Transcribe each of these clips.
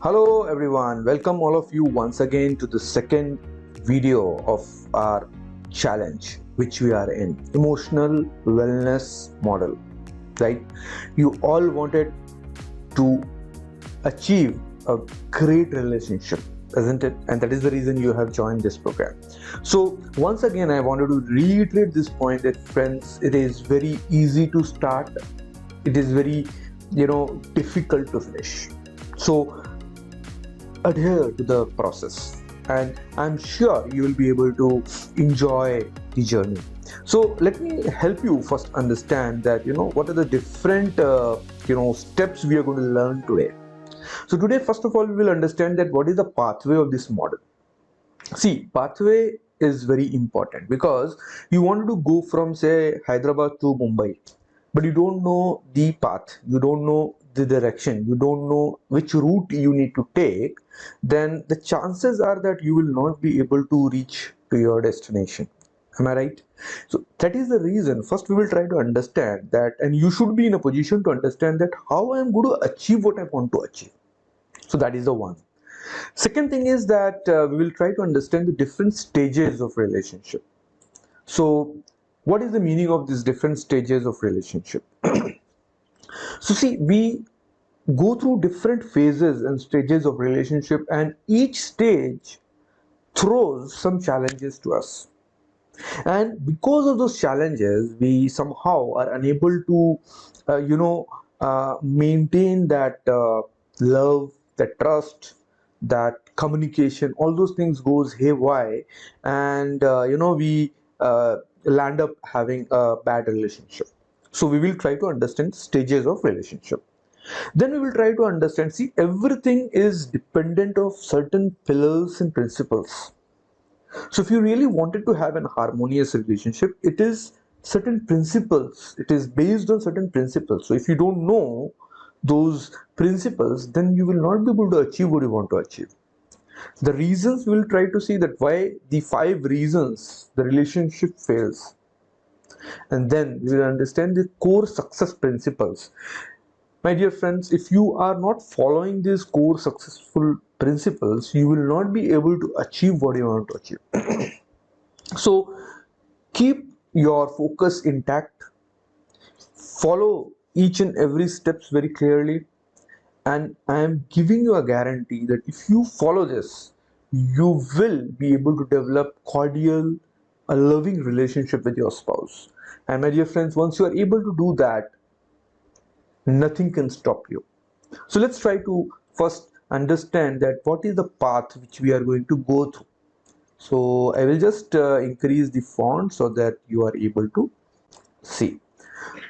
Hello everyone, welcome all of you once again to the second video of our challenge which we are in, emotional wellness model, right? You all wanted to achieve a great relationship, isn't it? And that is the reason you have joined this program. So once again I wanted to reiterate this point that friends, it is very easy to start, it is very difficult to finish. So adhere to the process, and I'm sure you will be able to enjoy the journey. So let me help you first understand that what are the different steps we are going to learn today. So today, first of all, we will understand that what is the pathway of this model. See, pathway is very important because you wanted to go from, say, Hyderabad to Mumbai, but you don't know the path, you don't know the direction, you don't know which route you need to take. Then the chances are that you will not be able to reach to your destination. Am I right? So that is the reason first we will try to understand that, and you should be in a position to understand that how I am going to achieve what I want to achieve. So that is the one. Second thing is that we will try to understand the different stages of relationship. So what is the meaning of these different stages of relationship? So see, we go through different phases and stages of relationship, and each stage throws some challenges to us. And because of those challenges, we somehow are unable to maintain that love, that trust, that communication. All those things goes haywire, and we land up having a bad relationship. So we will try to understand stages of relationship. Then we will try to understand, see, everything is dependent of certain pillars and principles. So if you really wanted to have an harmonious relationship, it is certain principles. It is based on certain principles. So if you don't know those principles, then you will not be able to achieve what you want to achieve. The reasons we will try to see that why the 5 reasons the relationship fails. And then we will understand the core success principles. My dear friends, if you are not following these core successful principles, you will not be able to achieve what you want to achieve. So keep your focus intact, follow each and every steps very clearly, and I am giving you a guarantee that if you follow this, you will be able to develop cordial, a loving relationship with your spouse. And my dear friends, once you are able to do that, nothing can stop you. So let's try to first understand that what is the path which we are going to go through. So I will just increase the font so that you are able to see.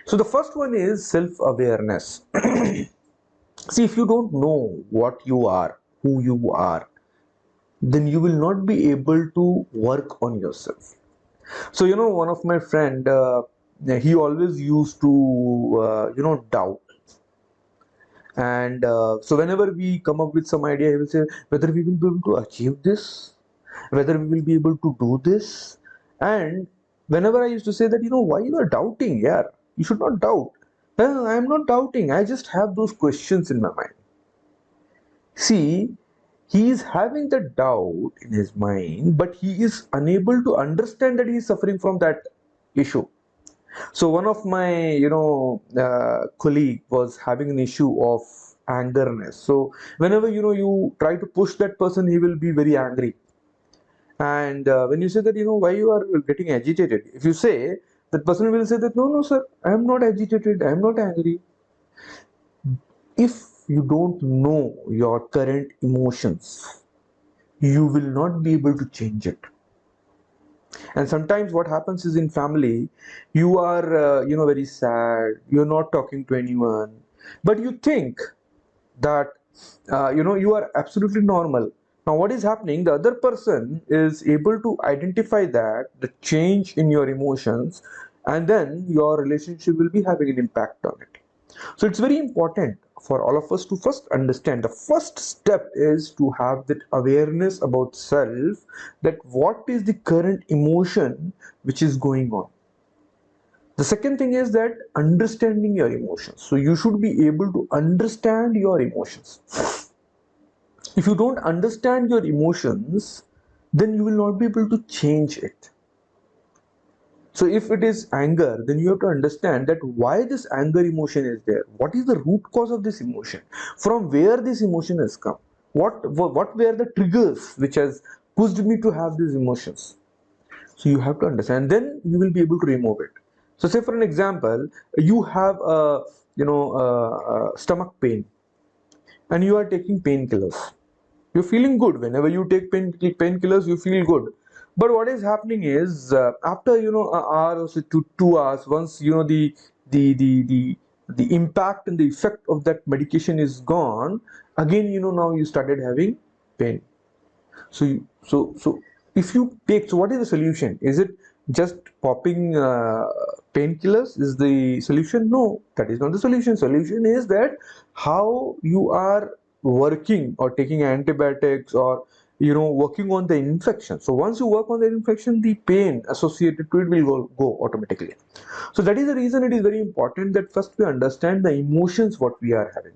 So the first one is self-awareness. See, if you don't know what you are, who you are, then you will not be able to work on yourself. So one of my friend, he always used to doubt. And so whenever we come up with some idea, he will say whether we will be able to achieve this, whether we will be able to do this. And whenever I used to say that, why you are doubting? Yeah, you should not doubt. I am not doubting. I just have those questions in my mind. See, he is having the doubt in his mind, but he is unable to understand that he is suffering from that issue. So one of my, colleague was having an issue of angerness. So whenever you try to push that person, he will be very angry. And when you say that, why you are getting agitated, if you say, that person will say that, no, no, sir, I am not agitated, I am not angry. If you don't know your current emotions, you will not be able to change it. And sometimes what happens is in family, you are, very sad, you're not talking to anyone, but you think that, you are absolutely normal. Now, what is happening? The other person is able to identify that, the change in your emotions, and then your relationship will be having an impact on it. So it's very important for all of us to first understand. The first step is to have that awareness about self, that what is the current emotion which is going on. The second thing is that understanding your emotions. So you should be able to understand your emotions. If you don't understand your emotions, then you will not be able to change it. So if it is anger, then you have to understand that why this anger emotion is there. What is the root cause of this emotion? From where this emotion has come? What were the triggers which has pushed me to have these emotions? So you have to understand. Then you will be able to remove it. So say for an example, you have a stomach pain, and you are taking painkillers. You're feeling good whenever you take painkillers. You feel good, but what is happening is after an hour or so to 2 hours, once the impact and the effect of that medication is gone, again now you started having pain. So if you take, so what is the solution? Is it just popping painkillers is the solution? No, that is not the solution. Solution is that how you are working or taking antibiotics, or working on the infection. So once you work on the infection, the pain associated to it will go automatically. So that is the reason it is very important that first we understand the emotions what we are having.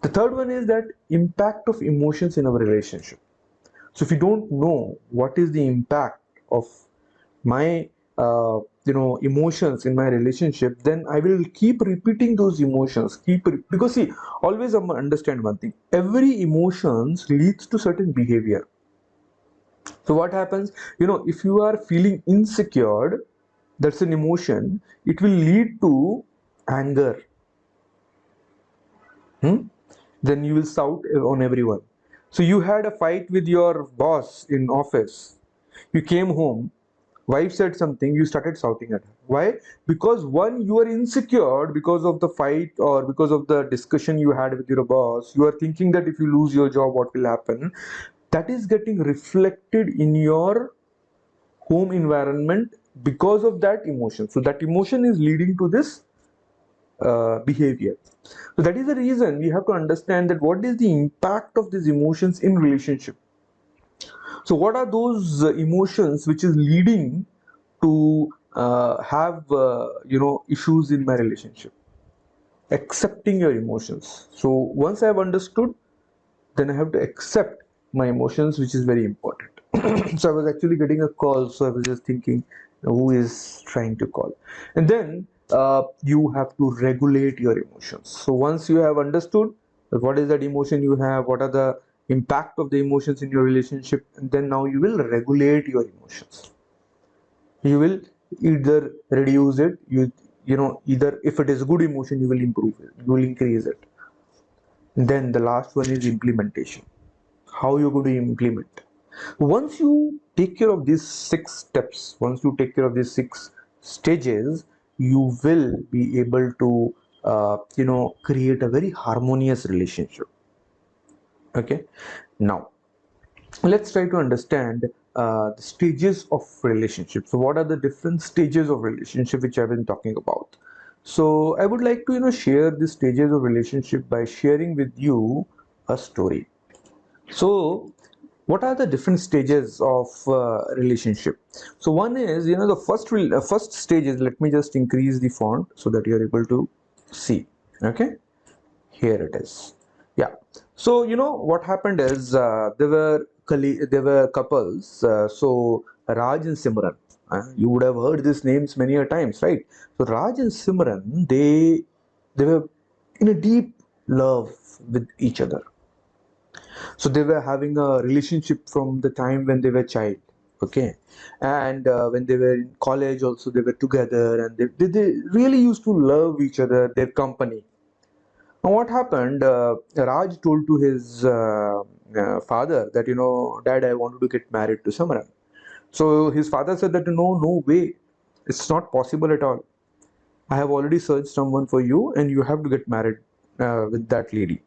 The third one is that impact of emotions in our relationship. So if you don't know what is the impact of my emotions in my relationship, then I will keep repeating those emotions. Because see, always understand one thing: every emotions leads to certain behavior. So what happens? If you are feeling insecure, that's an emotion. It will lead to anger. Hmm? Then you will shout on everyone. So you had a fight with your boss in office. You came home, wife said something, you started shouting at her. Why? Because one, you are insecure because of the fight or because of the discussion you had with your boss. You are thinking that if you lose your job, what will happen? That is getting reflected in your home environment because of that emotion. So that emotion is leading to this behavior. So that is the reason we have to understand that what is the impact of these emotions in relationship. So what are those emotions which is leading to have issues in my relationship? Accepting your emotions. So once I have understood, then I have to accept my emotions, which is very important. So I was actually getting a call, so I was just thinking, who is trying to call? And then you have to regulate your emotions. So once you have understood what is that emotion you have, what are the impact of the emotions in your relationship, and then now you will regulate your emotions. You will either reduce it, either if it is good emotion, you will improve it, you will increase it. And then the last one is implementation. How you're going to implement. Once you take care of these 6 steps, once you take care of these 6 stages, you will be able to create a very harmonious relationship. Okay, now let's try to understand the stages of relationship. So what are the different stages of relationship which I've been talking about? So I would like to share the stages of relationship by sharing with you a story. So what are the different stages of relationship? So one is, the first stage is, let me just increase the font so that you're able to see. Okay, here it is. Yeah. So what happened is, there were couples. So Raj and Simran. You would have heard these names many a times, right? So Raj and Simran, they were in a deep love with each other. So they were having a relationship from the time when they were child. Okay, and when they were in college also, they were together, and they really used to love each other, their company. Now what happened, Raj told to his father that, dad, I wanted to get married to Samran. So his father said that, no way, it's not possible at all. I have already searched someone for you, and you have to get married with that lady.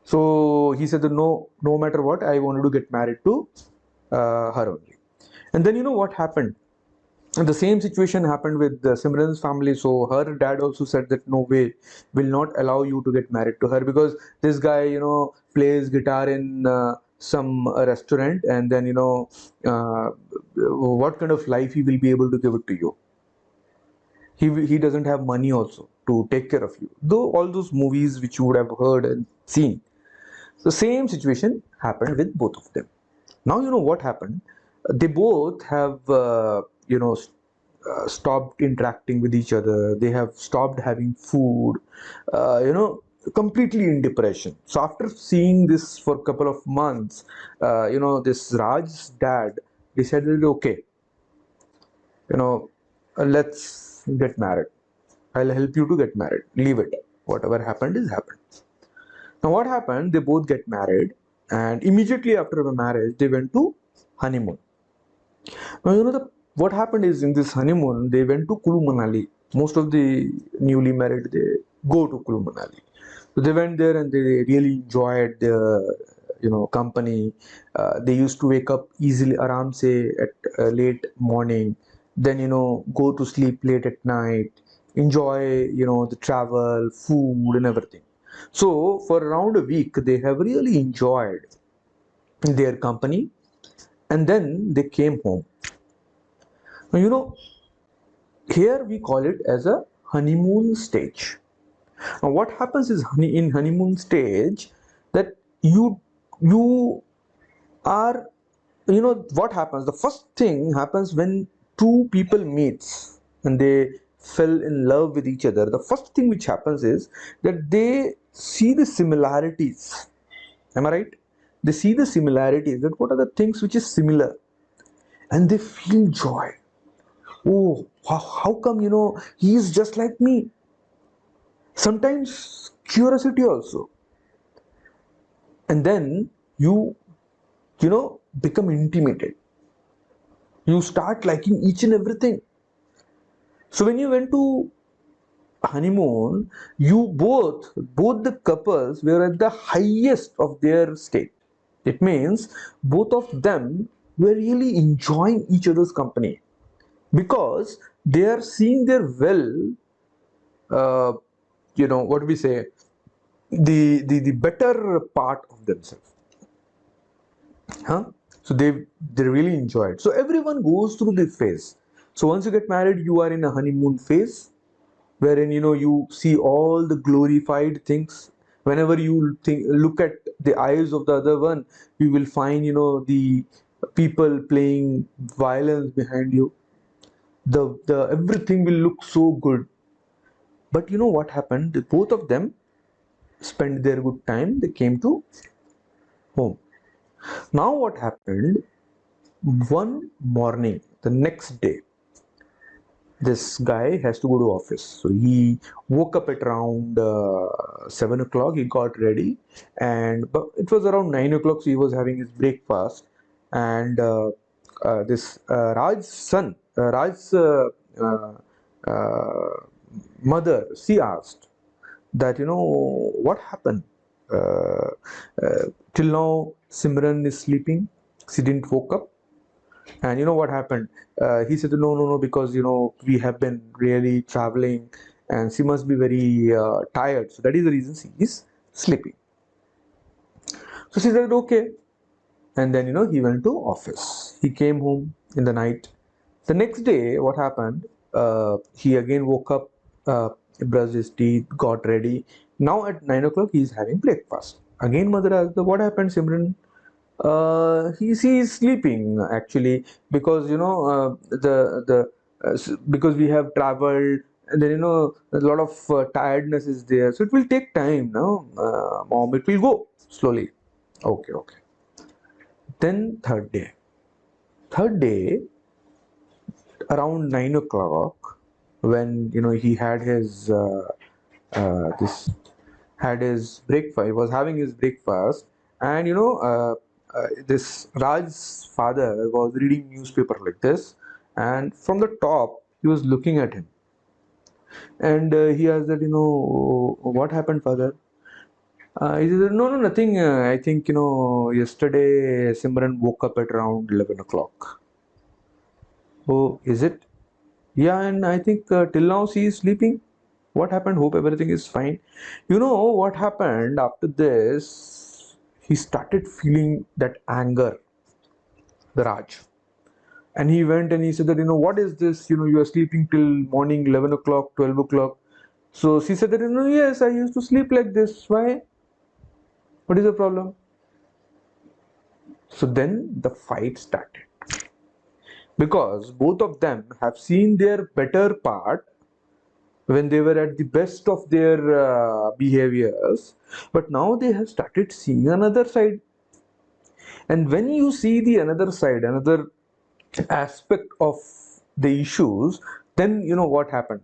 So he said that, no matter what, I wanted to get married to her only. And then what happened? And the same situation happened with Simran's family. So her dad also said that, no way, will not allow you to get married to her, because this guy, plays guitar in some restaurant, and then what kind of life he will be able to give it to you? He doesn't have money also to take care of you. Though all those movies which you would have heard and seen. The same situation happened with both of them. Now you know what happened. They both have stopped interacting with each other. They have stopped having food. Completely in depression. So after seeing this for a couple of months, this Raj's dad decided, okay, you know, let's get married. I'll help you to get married. Leave it. Whatever happened is happened. Now, what happened? They both get married, and immediately after the marriage, they went to honeymoon. Now, what happened is in this honeymoon, they went to Kulu Manali. Most of the newly married they go to Kulu Manali. So they went there and they really enjoyed the company. They used to wake up easily, around say at late morning, then go to sleep late at night, enjoy the travel, food, and everything. So for around a week, they have really enjoyed their company, and then they came home. Now, here we call it as a honeymoon stage. Now, what happens is in honeymoon stage that you are what happens. The first thing happens when two people meets and they fell in love with each other. The first thing which happens is that they see the similarities. Am I right? They see the similarities. That what are the things which is similar, and they feel joy. Oh, how come he is just like me? Sometimes curiosity also, and then become intimated. You start liking each and everything. So when you went to honeymoon, you both the couples were at the highest of their state. It means both of them were really enjoying each other's company because they are seeing their uh, what do we say, the better part of themselves, huh? So they really enjoy it. So everyone goes through the phase. So once you get married, you are in a honeymoon phase wherein you see all the glorified things. Whenever you look at the eyes of the other one, you will find the people playing violence behind you. The everything will look so good. But you know what happened? Both of them spent their good time. They came to home. Now what happened? One morning, the next day, this guy has to go to office. So he woke up at around 7 o'clock. He got ready, and but it was around 9 o'clock. So he was having his breakfast, and this Raj's son, Raj's uh, mother, she asked that what happened. Uh, till now, Simran is sleeping. She didn't woke up, and you know what happened? He said, no, no, no, because we have been really traveling, and she must be very tired. So that is the reason she is sleeping. So she said, okay. And then he went to office. He came home in the night. The next day, what happened? He again woke up, brushed his teeth, got ready. Now at 9 o'clock, he is having breakfast. Again, mother asked, what happened, Simran? He is sleeping actually, because because we have traveled, and then a lot of tiredness is there, so it will take time now, mom. It will go slowly. Okay, okay. Then third day around 9 o'clock, when he had his this had his breakfast. He was having his breakfast, and this Raj's father was reading newspaper like this, and from the top he was looking at him, and he asked that what happened, father? He said, no, no, nothing. I think yesterday Simran woke up at around 11 o'clock. Oh, is it? Yeah, and I think till now she is sleeping. What happened? Hope everything is fine. You know what happened after this? He started feeling that anger, the Raj. And he went and he said that, what is this? You are sleeping till morning 11 o'clock, 12 o'clock. So she said that, yes, I used to sleep like this. Why? What is the problem? So then the fight started, because both of them have seen their better part when they were at the best of their behaviors, but now they have started seeing another side. And when you see the another side, another aspect of the issues, then you know what happened.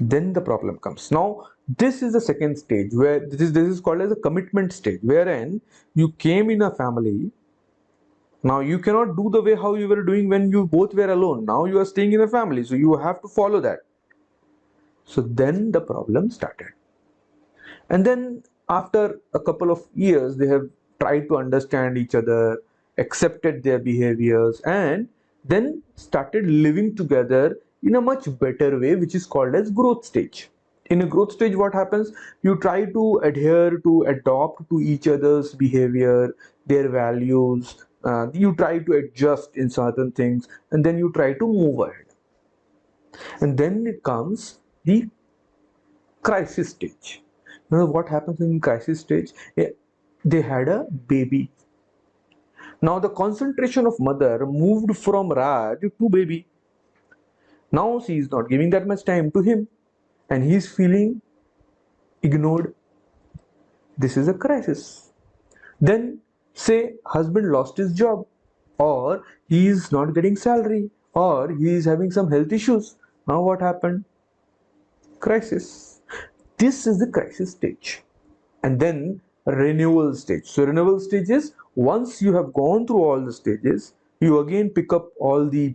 Then the problem comes. Now this is the second stage, where this is called as a commitment stage, wherein you came in a family. Now you cannot do the way how you were doing when you both were alone. Now you are staying in a family, so you have to follow that. So then the problem started. And then after a couple of years, they have tried to understand each other, accepted their behaviors, and then started living together in a much better way, which is called as growth stage. In a growth stage, what happens? You try to adhere to, adopt to each other's behavior, their values. You try to adjust in certain things, and then you try to move ahead. And then it comes the crisis stage. You know what happens in crisis stage? They had a baby. Now the concentration of mother moved from Raj to baby. Now she is not giving that much time to him, and he is feeling ignored. This is a crisis. Then say husband lost his job, or he is not getting salary, or he is having some health issues. Now what happened? Crisis. This is the crisis stage. And then renewal stage. So renewal stage is, once you have gone through all the stages, you again pick up all the,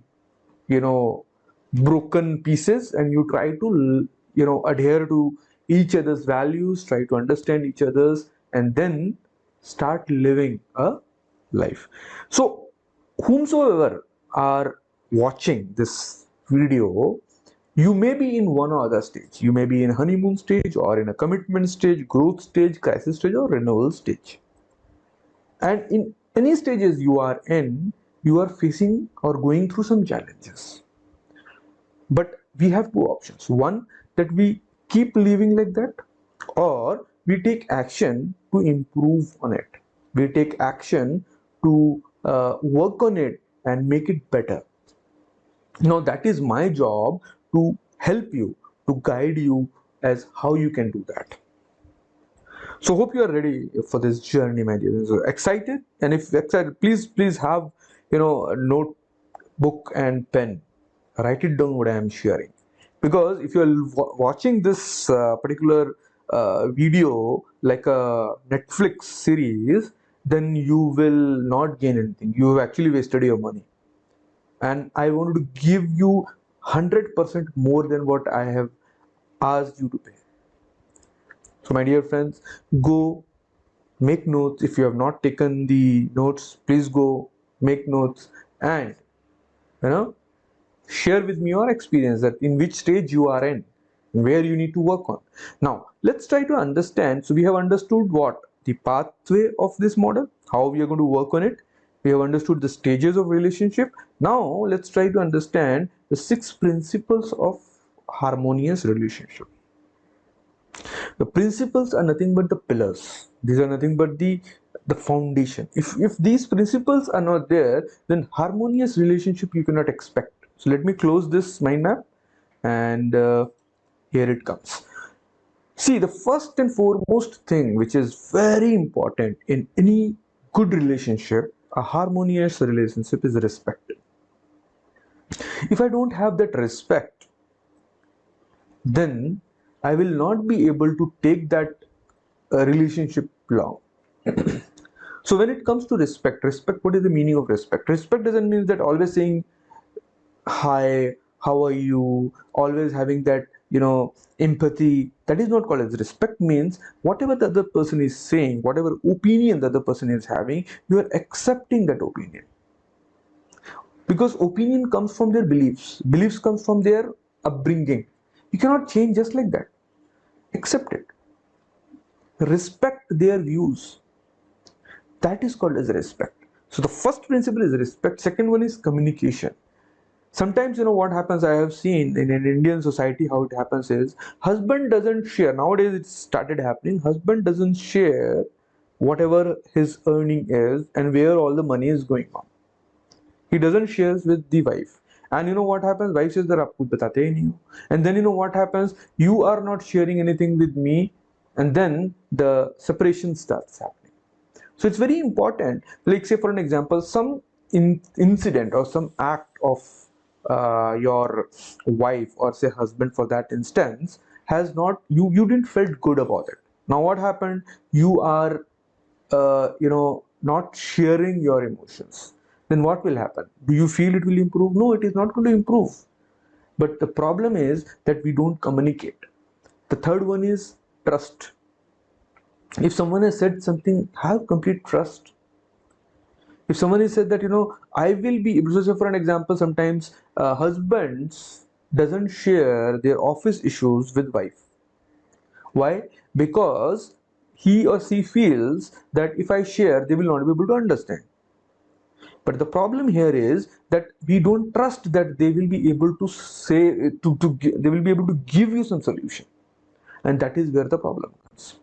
you know, broken pieces, and you try to, you know, adhere to each other's values, try to understand each other's, and then start living a life. So whomsoever are watching this video, you may be in one or other stage. You may be in honeymoon stage, or in a commitment stage, growth stage, crisis stage, or renewal stage. And in any stages you are in, you are facing or going through some challenges. But we have two options. One, that we keep living like that, or we take action to improve on it. We take action to work on it and make it better. Now that is my job, to help you, to guide you as how you can do that. So hope you are ready for this journey, my dear. So excited? And if excited, please have, you know, a notebook and pen. Write it down what I am sharing, because if you are watching this particular video like a Netflix series, then you will not gain anything. You have actually wasted your money, and I wanted to give you 100% more than what I have asked you to pay. So my dear friends, go make notes. If you have not taken the notes, please go make notes, and you know, share with me your experience, that in which stage you are in, where you need to work on. Now let's try to understand. So we have understood what the pathway of this model, how we are going to work on it. We have understood the stages of relationship. Now let's try to understand the 6 principles of harmonious relationship. The principles are nothing but the pillars. These are nothing but the foundation. If these principles are not there, then harmonious relationship you cannot expect. So let me close this mind map, and here it comes. See, the first and foremost thing which is very important in any good relationship, a harmonious relationship, is respect. If I don't have that respect, then I will not be able to take that relationship long. So when it comes to respect, what is the meaning of respect? Respect doesn't mean that always saying hi, how are you, always having that, you know, empathy. That is not called as respect. Means whatever the other person is saying, whatever opinion the other person is having, you are accepting that opinion, because opinion comes from their beliefs comes from their upbringing. You cannot change just like that. Accept it, respect their views. That is called as respect. So the first principle is respect. Second one is communication. Sometimes, what happens, I have seen in an Indian society, how it happens is husband doesn't share. Nowadays it started happening. Husband doesn't share whatever his earning is and where all the money is going on. He doesn't share with the wife. And you know what happens? Wife says that आप कुछ बताते ही नहीं हो. And then you know what happens? You are not sharing anything with me, and then the separation starts happening. So it's very important. Like say for an example, some incident or some act of your wife or say husband for that instance has not, you didn't felt good about it. Now what happened? You are not sharing your emotions. Then what will happen? Do you feel it will improve? No, it is not going to improve. But the problem is that we don't communicate. The third one is trust. If someone has said something, have complete trust. If someone has said that, I will be, so for an example, sometimes husbands doesn't share their office issues with wife. Why? Because he or she feels that if I share, they will not be able to understand. But the problem here is that we don't trust that they will be able to say they will be able to give you some solution, and that is where the problem comes.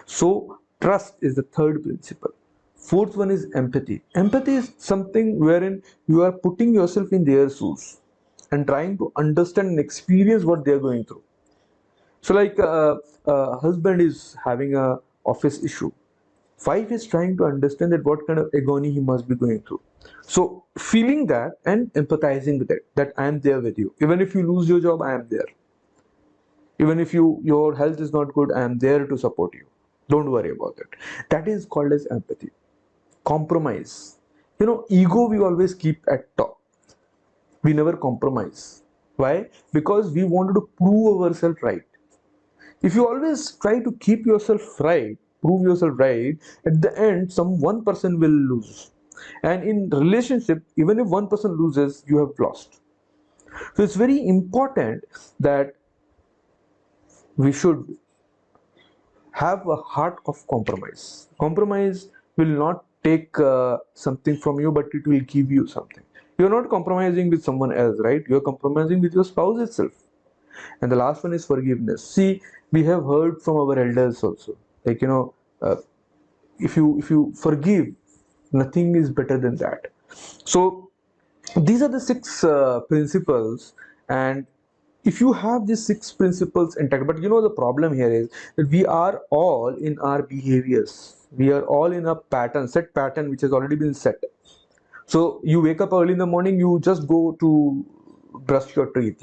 So trust is the third principle. Fourth one is empathy. Empathy is something wherein you are putting yourself in their shoes and trying to understand and experience what they are going through. So like a husband is having a office issue, wife is trying to understand that what kind of agony he must be going through. So feeling that and empathizing with it, that I am there with you. Even if you lose your job, I am there. Even if your health is not good, I am there to support you. Don't worry about it. That is called as empathy. Compromise. Ego we always keep at top. We never compromise. Why? Because we wanted to prove ourselves right. If you always try to keep yourself right, prove yourself right, at the end some one person will lose. And in relationship, even if one person loses, you have lost. So it's very important that we should have a heart of compromise. Compromise will not take something from you, but it will give you something. You're not compromising with someone else, right? You're compromising with your spouse itself. And the last one is forgiveness. See, we have heard from our elders also, like uh, if you forgive, nothing is better than that. So these are the six principles, and if you have these six principles intact, but the problem here is that we are all in our behaviors, we are all in a pattern, set pattern which has already been set. So you wake up early in the morning, you just go to brush your teeth.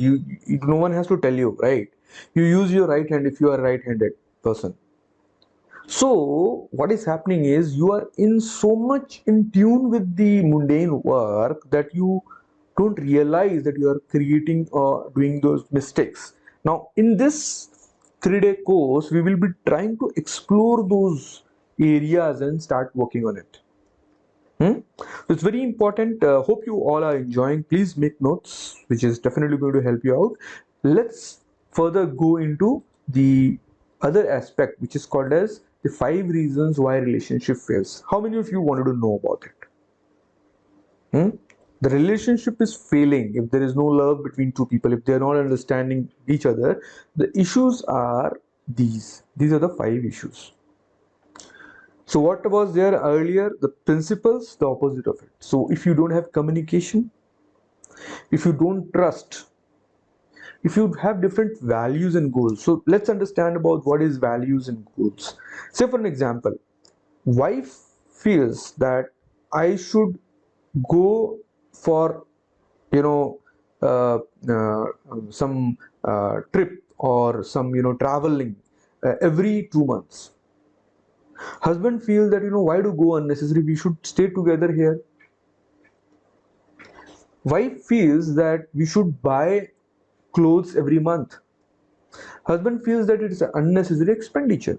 No one has to tell you, right? You use your right hand if you are a right-handed person. So what is happening is you are in so much in tune with the mundane work that you don't realize that you are creating or doing those mistakes. Now in this 3-day course, we will be trying to explore those areas and start working on it. So it's very important. Hope you all are enjoying. Please make notes, which is definitely going to help you out. Let's further go into the other aspect, which is called as the 5 reasons why relationship fails. How many of you wanted to know about it? The relationship is failing if there is no love between two people, if they are not understanding each other. The issues are these. These are the 5 issues. So what was there earlier? The principles, the opposite of it. So if you don't have communication, if you don't trust, if you have different values and goals. So let's understand about what is values and goals. Say for an example, wife feels that I should go for you know uh, uh, some trip or some traveling every 2 months. Husband feels that why to go unnecessary, we should stay together here. Wife feels that we should buy clothes every month. Husband feels that it is an unnecessary expenditure.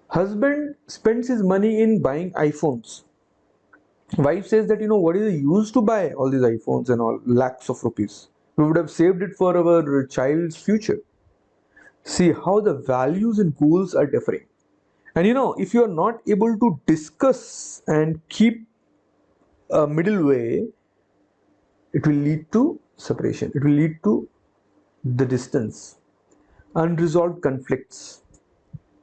Husband spends his money in buying iPhones. Wife says that what is the use to buy all these iPhones and all lakhs of rupees. We would have saved it for our child's future. See how the values and goals are differing. And if you are not able to discuss and keep a middle way, it will lead to separation, it will lead to the distance, unresolved conflicts.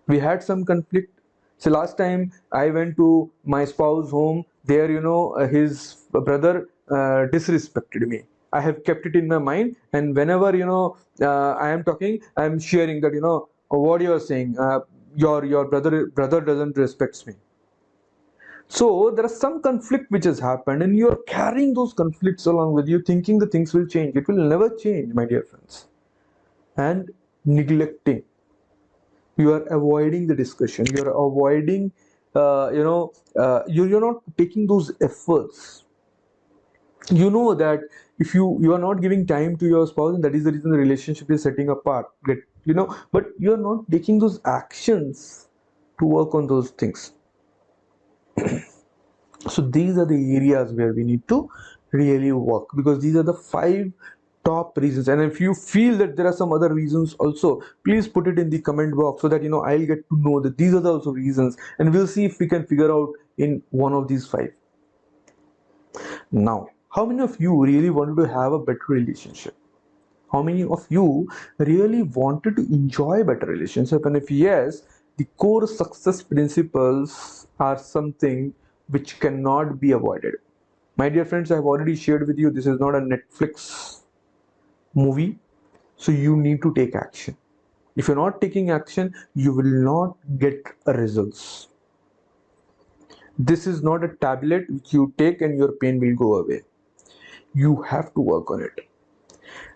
We had some conflict. So last time I went to my spouse home, there, his brother disrespected me. I have kept it in my mind, and whenever, I am talking, I am sharing that, what you are saying, your brother doesn't respects me. So there is some conflict which has happened, and you are carrying those conflicts along with you, thinking the things will change. It will never change, my dear friends. And neglecting, you are avoiding the discussion, you are avoiding, you're not taking those efforts. You know that if you are not giving time to your spouse, and that is the reason the relationship is setting apart, but you are not taking those actions to work on those things. So these are the areas where we need to really work, because these are the five top reasons. And if you feel that there are some other reasons also, please put it in the comment box, so that I'll get to know that these are the also reasons, and we'll see if we can figure out in one of these five. Now, how many of you really wanted to have a better relationship? How many of you really wanted to enjoy better relationship? And if yes, the core success principles are something which cannot be avoided. My dear friends, I have already shared with you, this is not a Netflix movie, so you need to take action. If you're not taking action, you will not get results. This is not a tablet which you take and your pain will go away. You have to work on it.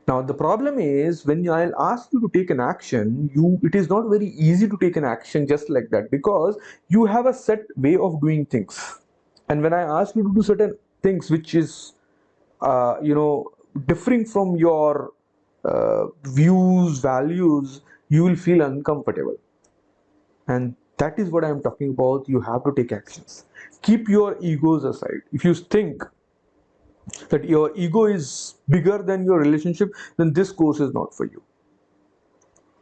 Now the problem is, when I'll ask you to take an action, it is not very easy to take an action just like that, because you have a set way of doing things. And when I ask you to do certain things which is differing from your views, values, you will feel uncomfortable. And that is what I am talking about. You have to take actions. Keep your egos aside. If you think that your ego is bigger than your relationship, then this course is not for you.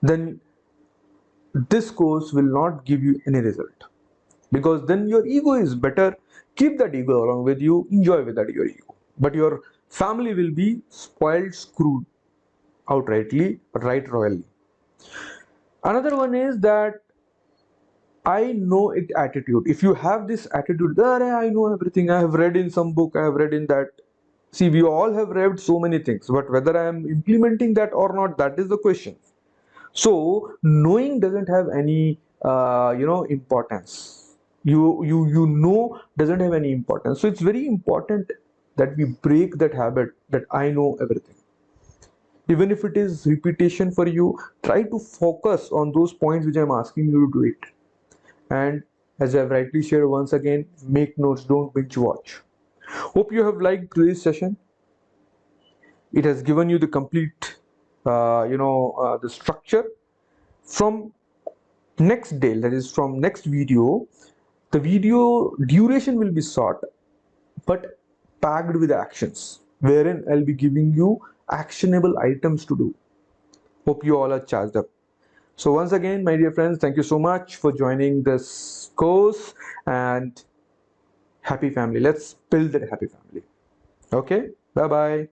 Then this course will not give you any result, because then your ego is better. Keep that ego along with you, enjoy with that your ego, but your family will be spoiled, screwed outrightly, but right royally. Another one is that I know it attitude. If you have this attitude, I know everything, I have read in some book, I have read in that. See, we all have read so many things, but whether I am implementing that or not, that is the question. So knowing doesn't have any importance. You know doesn't have any importance. So it's very important that we break that habit that I know everything. Even if it is repetition for you, try to focus on those points which I'm asking you to do it. And as I've rightly shared once again, make notes, don't binge watch. Hope you have liked today's session. It has given you the complete, the structure. From next day, that is from next video, the video duration will be short, but packed with actions, wherein I'll be giving you actionable items to do. Hope you all are charged up. So once again, my dear friends, thank you so much for joining this course, and happy family. Let's build that happy family. Okay, bye bye.